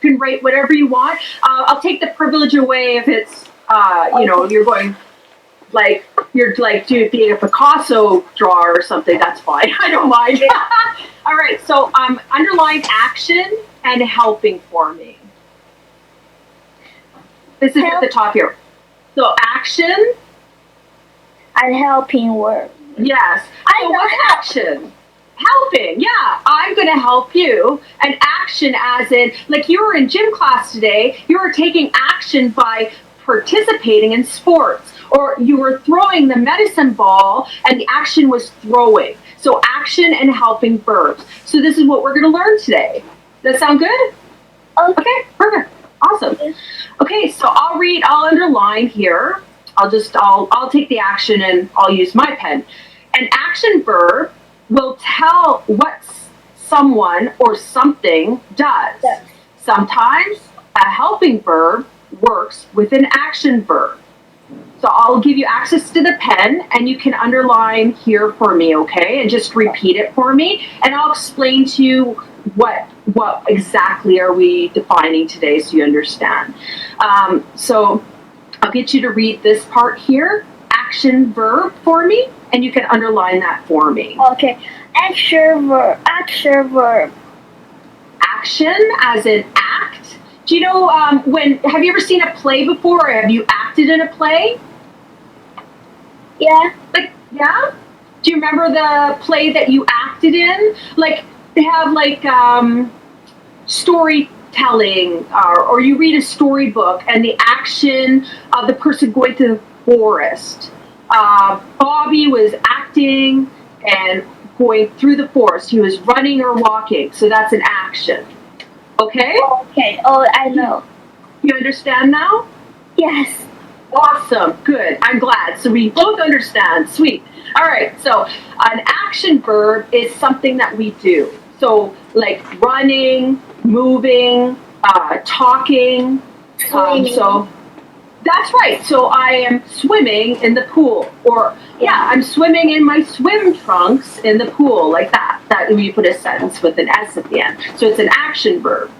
You can write whatever you want. I'll take the privilege away if it's, you know, you're going, like, you're like being a Picasso drawer or something. That's fine. I don't mind. All right. So underline action and helping for me. This is at the top here. So action and helping verb. Yes. So what's action? Helping. Yeah. I'm going to help you. And action as in, like you were in gym class today, you were taking action by participating in sports. Or you were throwing the medicine ball and the action was throwing. So action and helping verbs. So this is what we're going to learn today. Does that sound good? Okay, perfect. Awesome. Okay, so I'll underline here. I'll take the action and I'll use my pen. An action verb will tell what someone or something does. Yes. Sometimes a helping verb works with an action verb. So I'll give you access to the pen and you can underline here for me, okay? And just repeat it for me. And I'll explain to you what exactly are we defining today so you understand. So I'll get you to read this part here, action verb for me, and you can underline that for me. Okay, action verb. Action as in act. Do you know have you ever seen a play before, or have you acted in a play? Yeah. Like, yeah? Do you remember the play that you acted in? Like, they have like storytelling, or you read a storybook and the action of the person going to the forest. Bobby was acting and going through the forest. He was running or walking, so that's an action. Okay? Okay, oh, I know. You understand now? Yes. Awesome, good, I'm glad. So we both understand, sweet. All right, so an action verb is something that we do. So like running, moving, talking. So that's right. So I am swimming in the pool, or I'm swimming in my swim trunks in the pool, like that. That we put a sentence with an S at the end. So it's an action verb.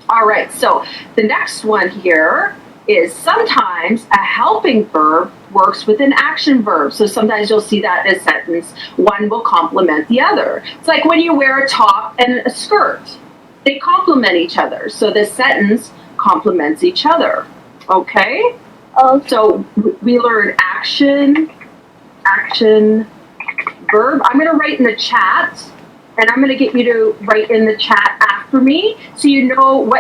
All right. So the next one here is sometimes a helping verb works with an action verb. So sometimes you'll see that in a sentence. One will complement the other. It's like when you wear a top and a skirt. They complement each other. So the sentence complements each other. Okay? So we learned action, verb. I'm going to write in the chat, and I'm going to get you to write in the chat after me so you know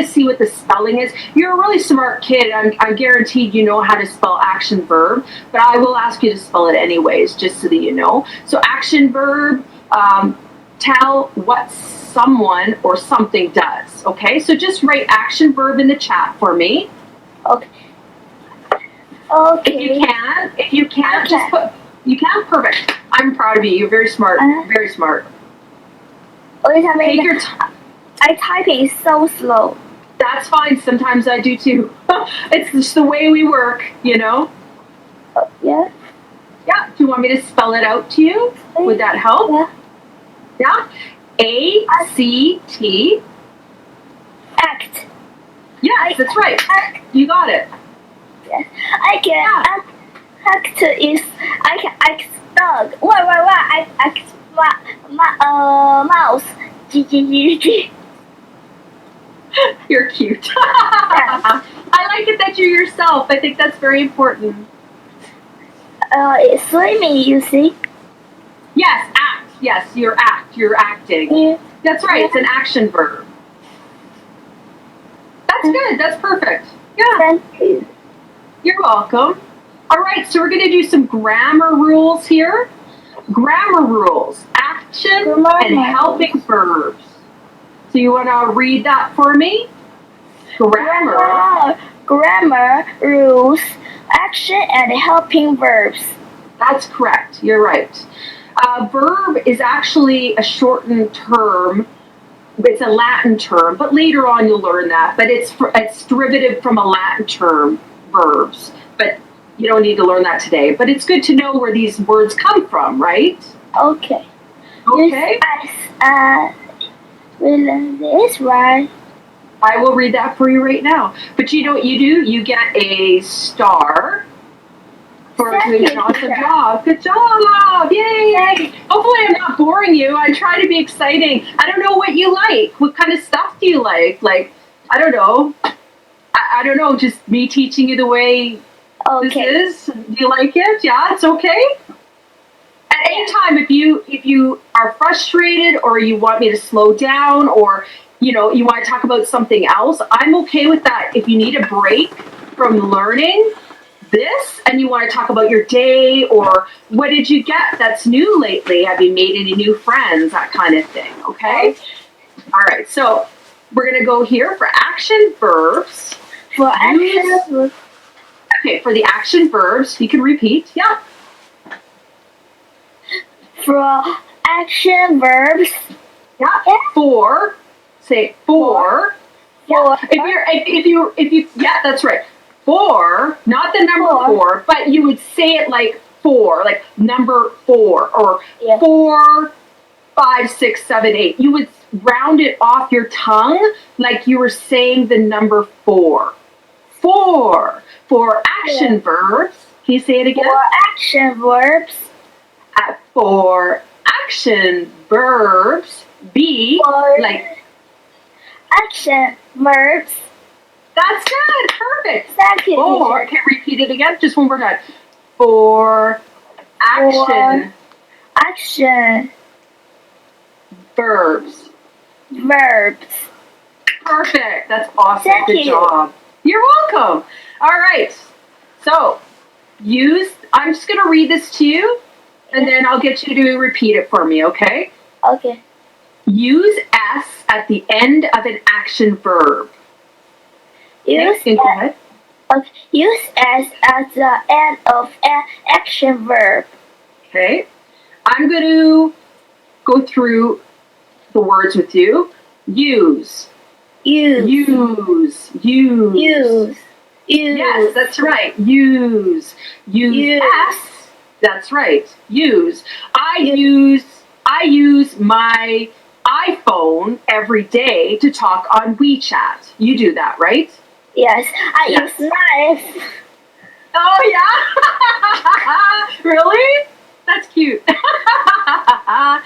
see what the spelling is. You're a really smart kid. I'm guaranteed you know how to spell action verb, but I will ask you to spell it anyways, just so that you know. So action verb, tell what someone or something does. Okay, so just write action verb in the chat for me. Okay. If you can't, just put, you can, perfect. I'm proud of you. You're very smart, very smart. Take your time. I typing is so slow. That's fine. Sometimes I do too. It's just the way we work, you know? Yeah. Yeah. Do you want me to spell it out to you? Would that help? Yeah. A-C-T. Act. Yes, that's right. You got it. Yes. I can act is I can act dog. What? I act mouse. G. You're cute. I like it that you're yourself. I think that's very important. It's swimming, you see. Yes, act. Yes, you're acting. Yeah. That's right. It's an action verb. That's good. That's perfect. Yeah. Thank you. You're welcome. All right, so we're going to do some grammar rules here. Grammar rules, action and helping verbs. So you want to read that for me? Grammar rules, action and helping verbs. That's correct. You're right. Verb is actually a shortened term. It's a Latin term, but later on you'll learn that. But it's derivative from a Latin term, verbs. But you don't need to learn that today. But it's good to know where these words come from, right? Okay. Okay. We learn this, right? I will read that for you right now. But you know what you do? You get a star for doing an awesome job. Good job! Yay! Hopefully I'm not boring you. I try to be exciting. I don't know what you like. What kind of stuff do you like? Like, I don't know. I don't know. Just me teaching you the way this is. Do you like it? Yeah, it's okay. At any time, if you are frustrated or you want me to slow down or you want to talk about something else, I'm okay with that. If you need a break from learning this and you want to talk about your day or what did you get that's new lately? Have you made any new friends? That kind of thing, okay? All right, so we're going to go here for action verbs. For action. Okay, for the action verbs, you can repeat. Yeah. For action verbs. Yeah. For. Say for. For. If you yeah, that's right. For, not the number four, but you would say it like four, like number 4 or 4, 5, 6, 7, 8. You would round it off your tongue like you were saying the number 4. For action verbs. Can you say it again? For action verbs. For action verbs. Like action verbs. That's good. Perfect. Thank you. For, okay, repeat it again. Just one more time. For action. For action. Verbs. Verbs. Perfect. That's awesome. Thank Good you. job. You're welcome. All right. So, I'm just going to read this to you, and then I'll get you to repeat it for me, okay? Okay. Use S at the end of an action verb. Use okay, go ahead. Use S at the end of an action verb. Okay. I'm going to go through the words with you. Use. Use. Yes, that's right. Use S. That's right. Use. I use my iPhone every day to talk on WeChat. You do that, right? Yes, I use knife. Oh yeah. Really? That's cute. I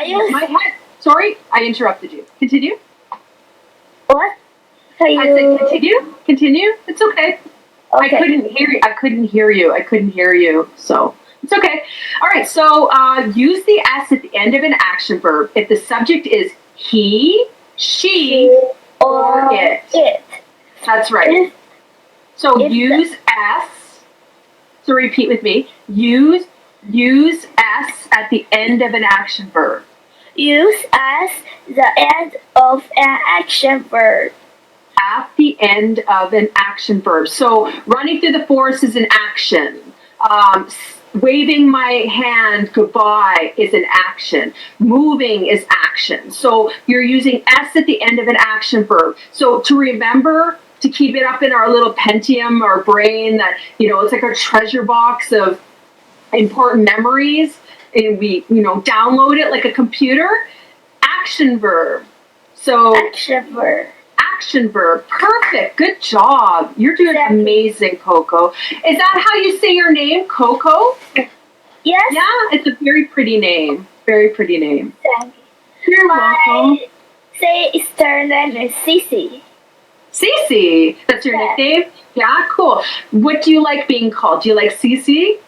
use my head. Sorry, I interrupted you. Continue. What? I said continue. It's okay. I Okay. couldn't hear you. So it's okay. All right. So use the S at the end of an action verb if the subject is he, she, or it. That's right. So use S. So repeat with me. Use S at the end of an action verb. Use as the end of an action verb. At the end of an action verb. So running through the forest is an action. Waving my hand goodbye is an action. Moving is action. So you're using S at the end of an action verb. So to remember, to keep it up in our little Pentium, our brain, that, it's like our treasure box of important memories, and we, download it like a computer. Action verb. So Action verb. Action verb. Perfect. Good job. You're doing amazing, Coco. Is that how you say your name, Coco? Yes. Yeah, it's a very pretty name. Very pretty name. Thank you. You're welcome. Sister name is Cece. Cece. That's your nickname? Yeah, cool. What do you like being called? Do you like Cece?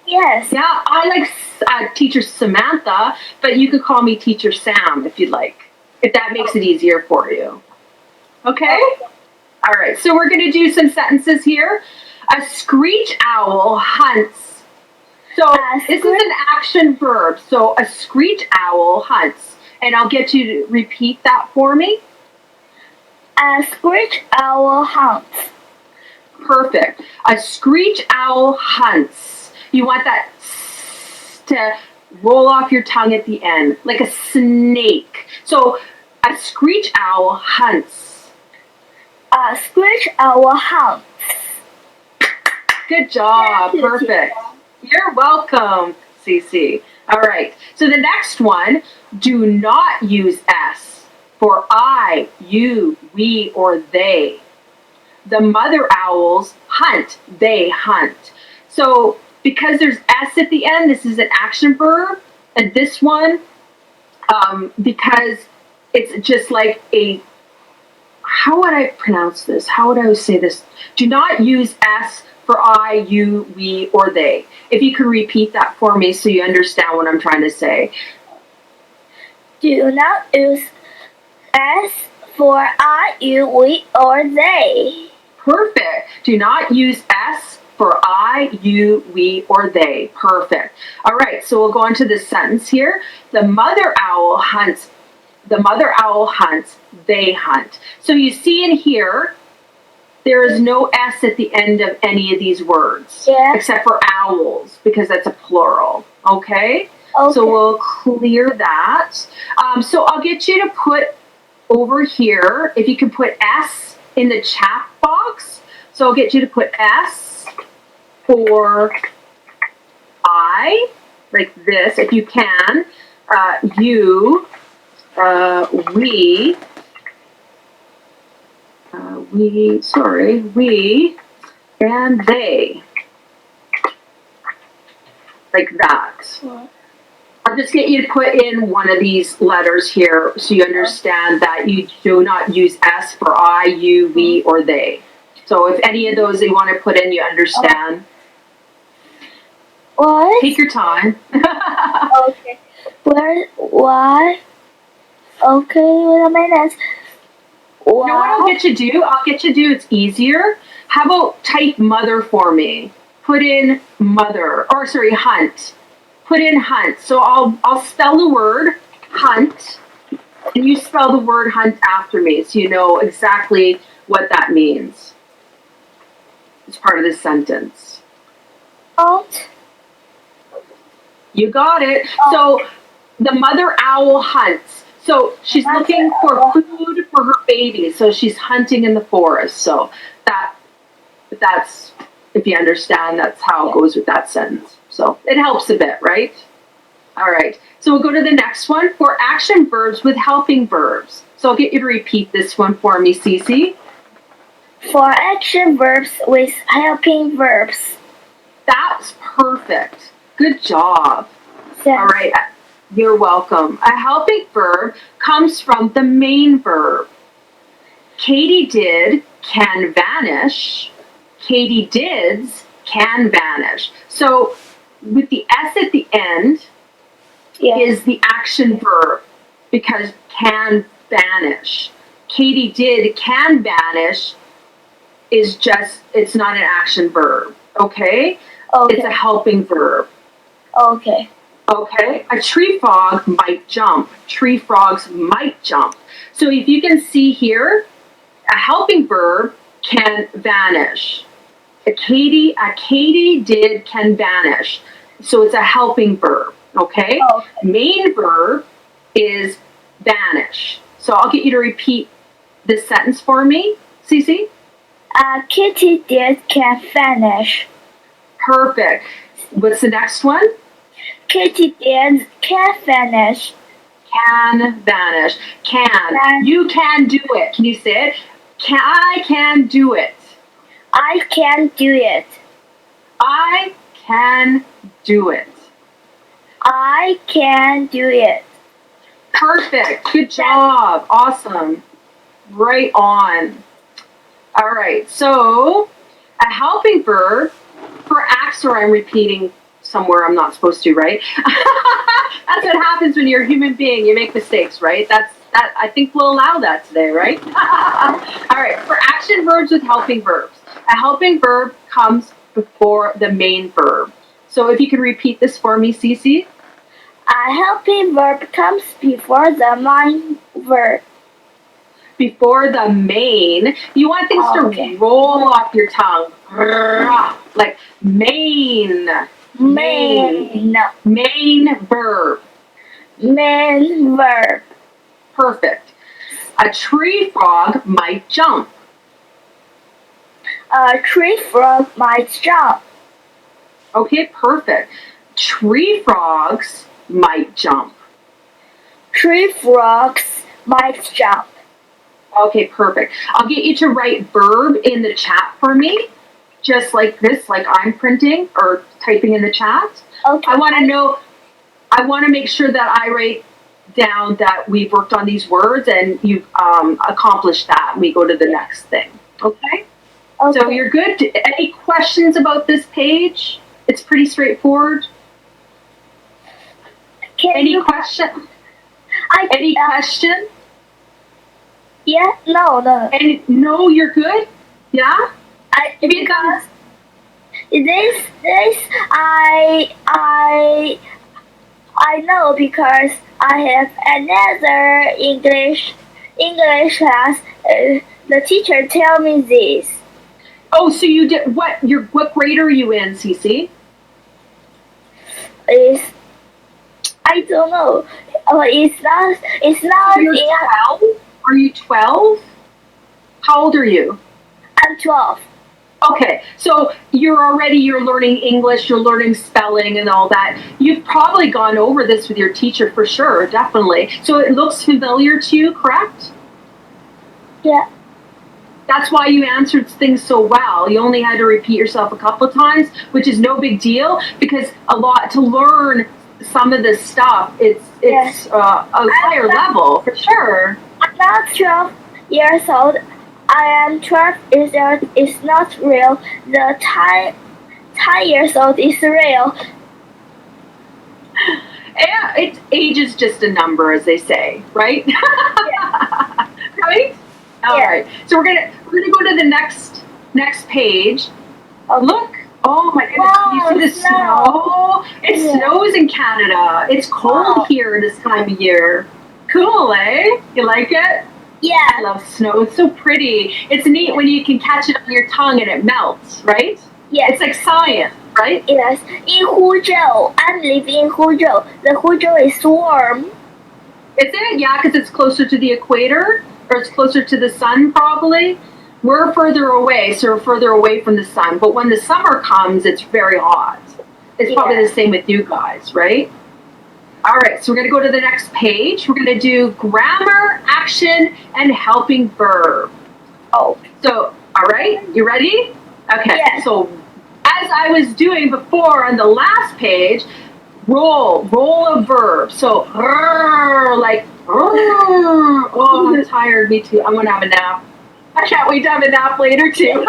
Yes. Yeah, I like Teacher Samantha, but you could call me Teacher Sam if you'd like, if that makes it easier for you. Okay? All right, so we're going to do some sentences here. A screech owl hunts. So this is an action verb. So a screech owl hunts. And I'll get you to repeat that for me. A screech owl hunts. Perfect. A screech owl hunts. You want that to roll off your tongue at the end, like a snake. So a screech owl hunts. A screech owl hunts. Good job. Perfect. You're welcome, Cece. All right. So the next one, do not use S for I, you, we, or they. The mother owls hunt, they hunt. So because there's S at the end, this is an action verb. And this one, because it's just like how would I pronounce this? How would I say this? Do not use S for I, you, we, or they. If you could repeat that for me so you understand what I'm trying to say. Do not use S for I, you, we, or they. Perfect. Do not use S for I, you, we, or they. Perfect. All right, so we'll go on to this sentence here. The mother owl hunts, they hunt. So you see in here, there is no S at the end of any of these words. Yeah. Except for owls, because that's a plural. Okay? Okay. So we'll clear that. So I'll get you to put over here, if you can put S in the chat box. So I'll get you to put S for I, like this, if you can. You, we, and they. Like that. What? I'll just get you to put in one of these letters here so you understand that you do not use S for I, you, we, or they. So if any of those you want to put in, you understand. What? Take your time. Okay. Why? Okay, wait a minute. You know what I'll get you to do? It's easier. How about type mother for me? Put in mother, or sorry, hunt. Put in hunt. So I'll spell the word hunt, and you spell the word hunt after me so you know exactly what that means. It's part of the sentence. Hunt. You got it. So the mother owl hunts. So she's looking for food for her baby. So she's hunting in the forest. So that's, if you understand, that's how it goes with that sentence. So it helps a bit, right? All right. So we'll go to the next one for action verbs with helping verbs. So I'll get you to repeat this one for me, Cece. For action verbs with helping verbs. That's perfect. Good job. Yes. All right. You're welcome. A helping verb comes from the main verb. Katie did can vanish. Katie dids can vanish. So with the S at the end is the action verb because can vanish. Katie did can vanish is just, it's not an action verb. Okay? It's a helping verb. Okay. Okay, a tree frog might jump. Tree frogs might jump. So if you can see here, a helping verb can vanish. A Katie did can vanish. So it's a helping verb. Okay? Main verb is vanish. So I'll get you to repeat this sentence for me, Cece. Kitty did can vanish. Perfect. What's the next one? Kitty did can vanish. Can vanish. Can. You can do it. Can you say it? I can do it. I can do it. I can do it. I can do it. Perfect. Good job. Awesome. Right on. All right. So a helping verb for acts where I'm repeating somewhere I'm not supposed to, right? That's what happens when you're a human being. You make mistakes, right? That I think we'll allow that today, right? All right. For action verbs with helping verbs. A helping verb comes before the main verb. So if you can repeat this for me, Cece. A helping verb comes before the main verb. Before the main, you want things to roll off your tongue. Like main. Main verb. Main verb. Perfect. A tree frog might jump. A tree frog might jump. Okay, perfect. Tree frogs might jump. Tree frogs might jump. Okay, perfect. I'll get you to write verb in the chat for me, just like this, like I'm printing or typing in the chat. Okay. I want to know, I want to make sure that I write down that we've worked on these words and you've accomplished that, and we go to the next thing. Okay? Okay. So you're good. Any questions about this page? It's pretty straightforward. Any question? Any question? Yeah. No. No, you're good. Yeah. Because this I know because I have another English class. The teacher tell me this. Oh, so you did what? What grade are you in, Cece? Is I don't know. It's not. So you're 12? Are you 12? How old are you? I'm 12. Okay, so you're learning English, you're learning spelling and all that. You've probably gone over this with your teacher for sure, definitely. So it looks familiar to you, correct? Yeah. That's why you answered things so well. You only had to repeat yourself a couple of times, which is no big deal because to learn some of this stuff, it's a higher level for sure. I'm not 12 years old. I am 12 years old. It's not real. The 10 years old is real. Yeah, age is just a number, as they say, right? Yeah. Right? All right. So we're gonna go to the next page. Look. Oh my goodness. Wow, Can you see the snow? It snows in Canada. It's cold here this time of year. Cool, eh? You like it? Yeah. I love snow. It's so pretty. It's neat when you can catch it on your tongue and it melts, right? Yeah. It's like science, right? Yes. In Huzhou, I'm living in Huzhou. The Huzhou is warm. Is it? Yeah, because it's closer to the equator, or it's closer to the sun, probably. We're further away, so we're further away from the sun. But when the summer comes, it's very hot. It's probably the same with you guys, right? All right, so we're going to go to the next page. We're going to do grammar, action, and helping verb. Oh, so, all right, you ready? Okay, so as I was doing before on the last page, roll a verb. So, like, oh, I'm tired, me too. I'm going to have a nap. I can't wait to have a nap later, too.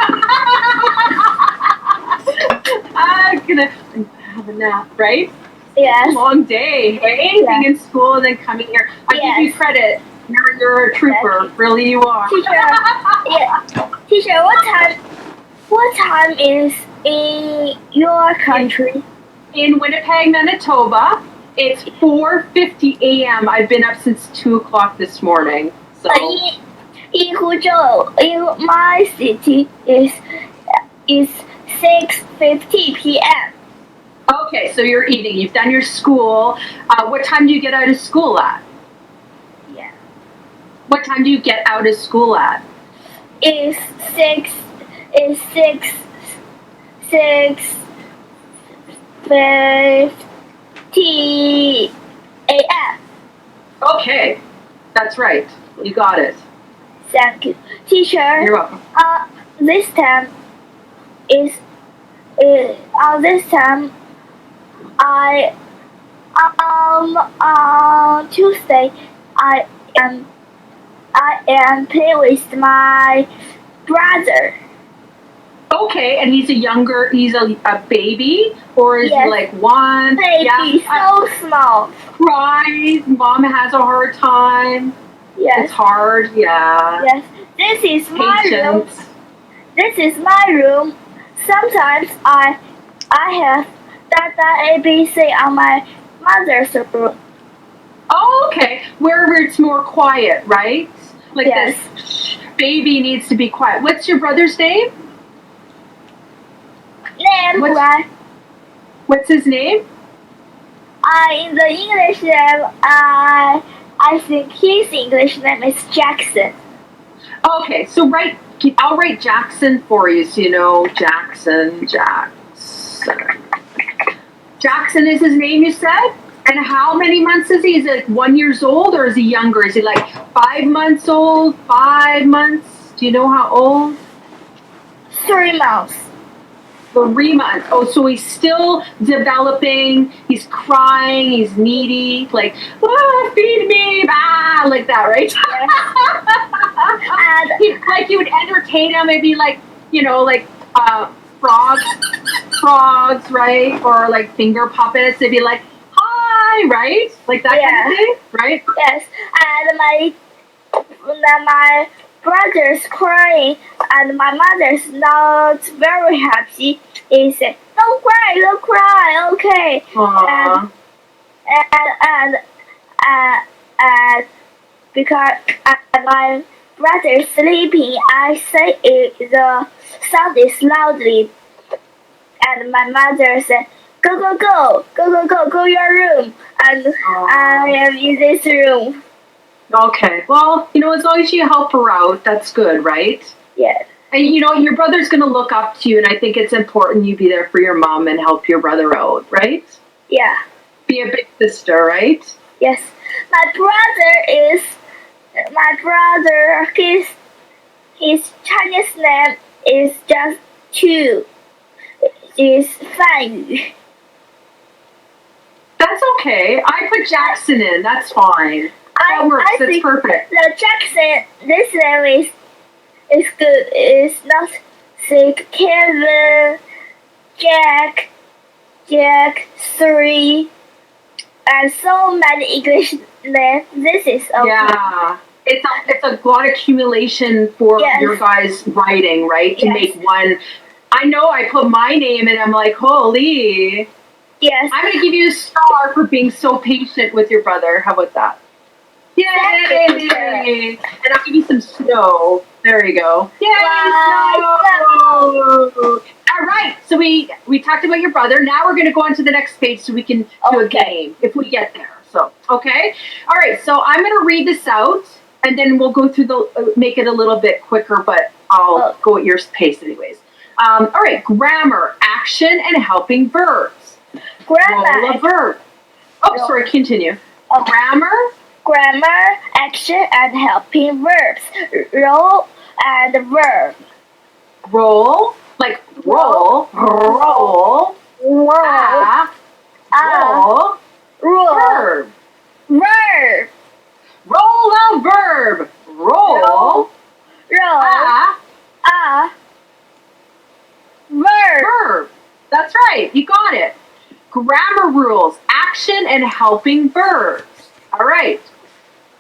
I'm going to have a nap, right? Yes. Long day, hey? Being in school and then coming here. I give you credit. You're a trooper. Really, you are. Teacher, what time is in your country? In Winnipeg, Manitoba, it's 4:50 a.m. I've been up since 2 o'clock this morning. So in Huzhou, in my city, is 6:50 p.m. Okay, so you're eating. You've done your school. What time do you get out of school at? Yeah. What time do you get out of school at? It's 6:50 a.m. Okay, that's right. You got it. Thank you, teacher. You're welcome. This time on Tuesday I am playing with my brother. Okay, and he's a baby, or is he like one? Baby, so small. Cries. Mom has a hard time. Yes. It's hard. Yeah. Yes. This is my room. This is my room. Sometimes I have DaDaABC on my mother's room. Oh, okay. Wherever it's more quiet, right? Like this baby needs to be quiet. What's your brother's name? What's his name? In the English name, I think his English name is Jackson. Okay, so I'll write Jackson for you, so you know Jackson. Jackson is his name, you said? And how many months is he? Is it like 1 year old or is he younger? Is he like 5 months old? 5 months? Do you know how old? 3 months. 3 months. Oh, so he's still developing. He's crying. He's needy. Like, feed me, like that, right? And Like you would entertain him, maybe like like frogs, right? Or like finger puppets. They'd be like, hi, right? Like that kind of thing, right? yes, and my brother's crying, and my mother's not very happy. He said, "Don't cry, okay." Aww. And because my brother's sleeping, I say the sound is loudly, and my mother said, "Go your room," and I am in this room. Okay. Well, as long as you help her out, that's good, right? Yes. And your brother's going to look up to you, and I think it's important you be there for your mom and help your brother out, right? Yeah. Be a big sister, right? Yes. My brother, his Chinese name is just Chu. Is Fan Yu. That's okay. I put Jackson in. That's fine. That works. I That's think perfect. the Jackson, this name is good. It's not sick. Kevin, Jack, 3, and so many English names. This is okay. Yeah. It's a lot of accumulation for your guys' writing, right? To make one. I know I put my name and I'm like, holy. Yes. I'm going to give you a star for being so patient with your brother. How about that? Yay! And I'll give you some snow. There you go. Yay! Wow, snow! All right. So we talked about your brother. Now we're going to go on to the next page so we can do a game if we get there. So, okay. All right. So I'm going to read this out and then we'll go through make it a little bit quicker, but I'll go at your pace anyways. All right. Grammar, action, and helping verbs. Roll a verb. Oh, sorry. Continue. Grammar, action, and helping verbs. Role and verb. Roll, like roll. Roll. Verb. Verb. Roll a verb. Roll. Verb. That's right. You got it. Grammar rules, action, and helping verbs. All right.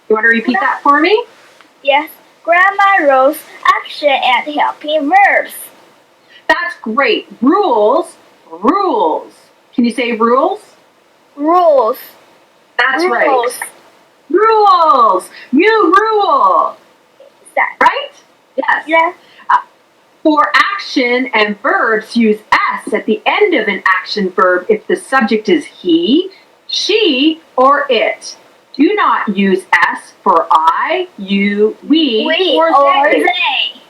You want to repeat that for me? Yes. Grammar rules, action, and helping verbs. That's great. Rules. Can you say rules? Rules. That's right. Rules. You rule. Right? Yes. Yes. For action and verbs, use S at the end of an action verb if the subject is he, she, or it. Do not use S for I, you, we or they.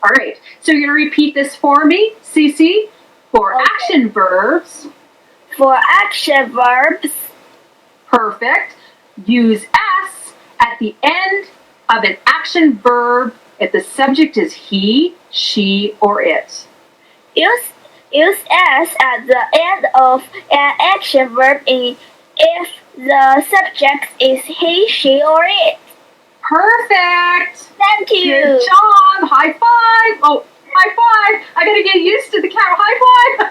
All right. So you're going to repeat this for me, Cece. For action verbs. Perfect. Use S at the end of an action verb if the subject is he, she, or it. Use S at the end of an action verb if the subject is he, she, or it. Perfect. Thank you. Good job. High five. Oh, high five. I got to get used to the camera. High five.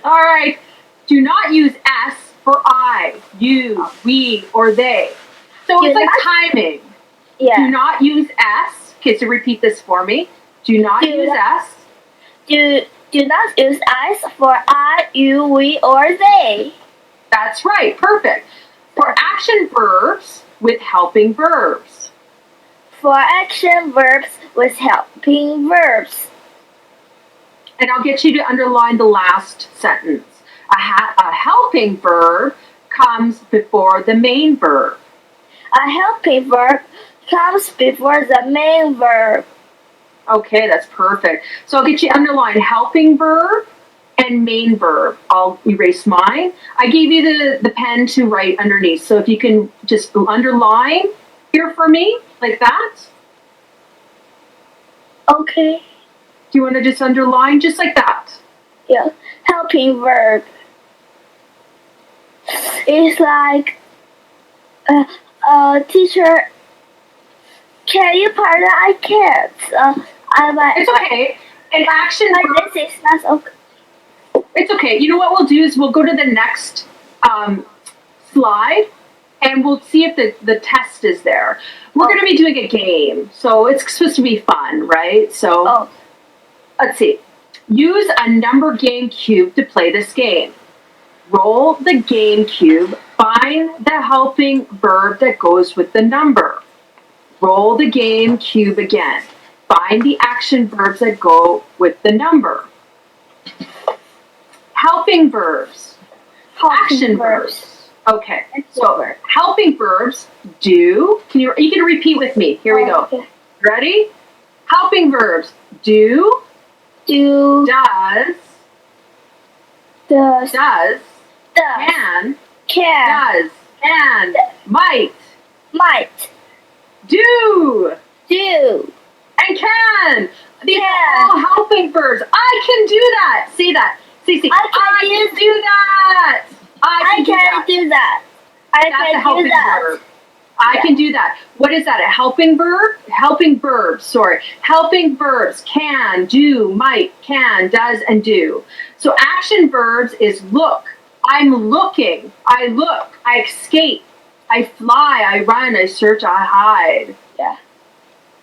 All right. Do not use S for I, you, we, or they. So it's like timing. Yeah. Do not use S. Okay, so repeat this for me. Do not use S. Do not use S for I, you, we, or they. That's right. Perfect. For action verbs with helping verbs. For action verbs with helping verbs. And I'll get you to underline the last sentence. A helping verb comes before the main verb. A helping verb comes before the main verb. Okay, that's perfect. So I'll get you to underline helping verb. and main verb. I'll erase mine. I gave you the pen to write underneath. So if you can just underline here for me, like that. Okay. Do you want to just underline just like that? Yeah. Helping verb. It's like, teacher, can you pardon? I can't. It's okay. An action verb. This is not okay. It's okay. You know what we'll do is we'll go to the next slide and we'll see if the test is there. We're going to be doing a game, so it's supposed to be fun, right? So let's see. Use a number game cube to play this game. Roll the game cube. Find the helping verb that goes with the number. Roll the game cube again. Find the action verbs that go with the number. Helping verbs. Action verbs. Okay. So helping verbs do. You can repeat with me. Here we go. Okay. Ready? Helping verbs do. Do. Does. Does. Does. Does. Can. Can. Does. And. Might. Might. Do. Do. And can. These are all helping verbs. I can do that. See that. See. I can do that. I can do that. That's a helping verb. I can do that. What is that? A helping verb? Helping verbs. Sorry. Helping verbs. Can, do, might, can, does, and do. So action verbs is look. I'm looking. I look. I escape. I fly. I run. I search. I hide. Yeah.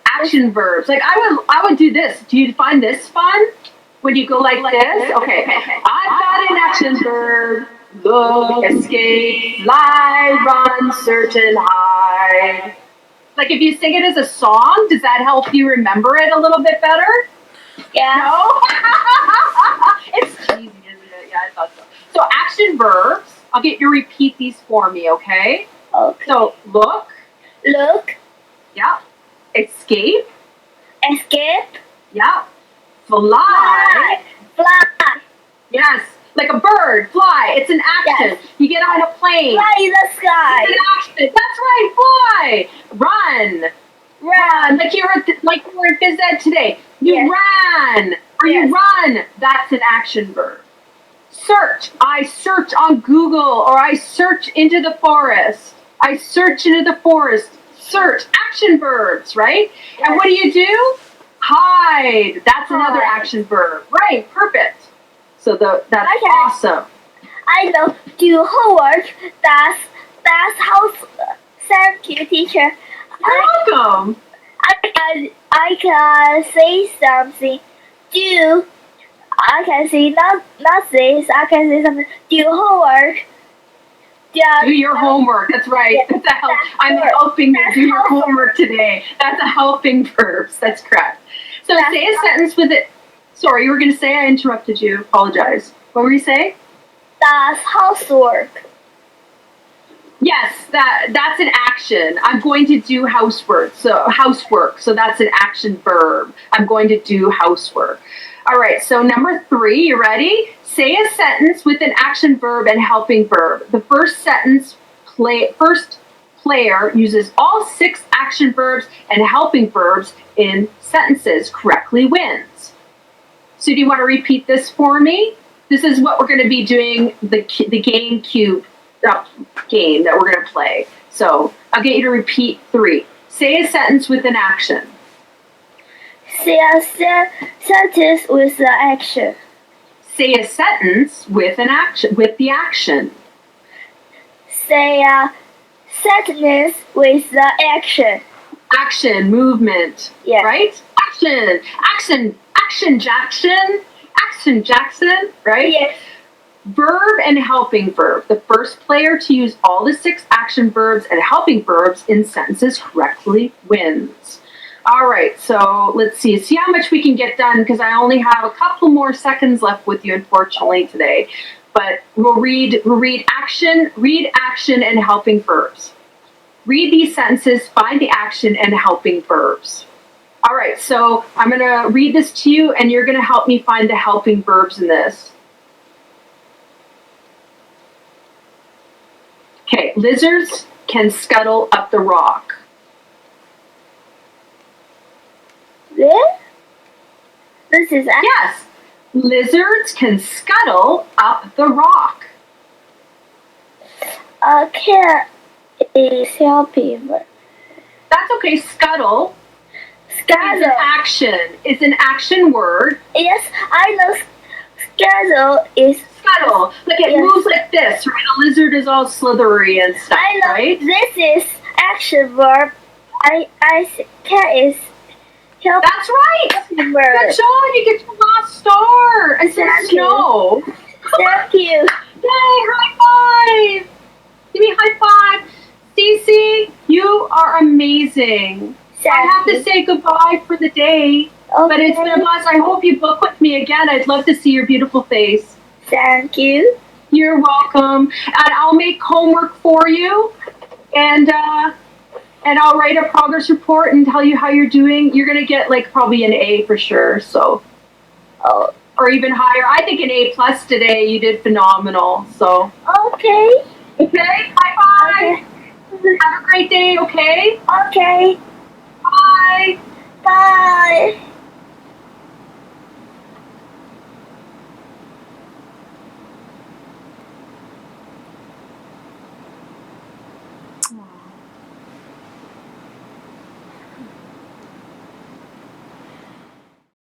Action verbs. Like I would do this. Do you find this fun? When you go like this? Okay. I've got an action verb. Look, escape, fly, run, search, and hide. Like if you sing it as a song, does that help you remember it a little bit better? Yeah. No? It's cheesy, isn't it? Yeah, I thought so. So action verbs, I'll get you to repeat these for me, okay? Okay. So look. Look. Yeah. Escape. Escape. Yeah. Fly. Fly. Yes. Like a bird, fly. It's an action. Yes. You get on a plane. Fly in the sky. It's an action. That's right. Fly. Run. Run. Like you were in phys ed today. You ran. Or you run. That's an action verb. Search. I search on Google, or I search into the forest. I search into the forest. Search. Action verbs, right? Yes. And what do? Hide. That's another action verb. Right. Perfect. So that's awesome. I know. Do homework. That's how. Thank you, teacher. You're welcome. I can say something. Do. I can say not this. I can say something. Do homework. Do your homework. That's right. Yeah, I'm helping you do your homework today. That's a helping verbs. That's correct. So say a sentence with it. Sorry, you were going to say I interrupted you. Apologize. What were you saying? Does housework. Yes, that's an action. I'm going to do housework. So that's an action verb. I'm going to do housework. All right, so number 3, you ready? Say a sentence with an action verb and helping verb. The first sentence, first player uses all 6 action verbs and helping verbs in sentences correctly wins. So do you want to repeat this for me? This is what we're going to be doing, the game cube game that we're going to play. So I'll get you to repeat 3. Say a sentence with an action. Say a sentence with the action. Say a sentence with an action, with the action. Say a sentence with the action. Action, movement. Yes. Right? Action, Jackson, right? Yes. Verb and helping verb. The first player to use all the 6 action verbs and helping verbs in sentences correctly wins. All right, so let's see how much we can get done, because I only have a couple more seconds left with you, unfortunately, today. But we'll read action, and helping verbs. Read these sentences, find the action and helping verbs. All right, so I'm going to read this to you, and you're going to help me find the helping verbs in this. Okay, lizards can scuttle up the rock. This is Yes, lizards can scuttle up the rock. a cat is helping. That's okay, scuttle is an Scuttle. action. It's an action word. Yes, I know. Scuttle is. Scuttle, like it moves like this, right? A lizard is all slithery and stuff, I know. right? This is action verb. Cat is help. That's right. Verb. Good job. You get your last star. And some Thank snow. Thank you. Yay! High five. Give me a high five. Cece, you are amazing. I have to say goodbye for the day, but it's been a blast. I hope you book with me again. I'd love to see your beautiful face. Thank you. You're welcome. And I'll make homework for you, and I'll write a progress report and tell you how you're doing. You're gonna get like probably an A for sure. So, or even higher. I think an A plus today. You did phenomenal. So. Okay. Okay. High five. Okay. Have a great day. Okay. Okay. Bye. Bye.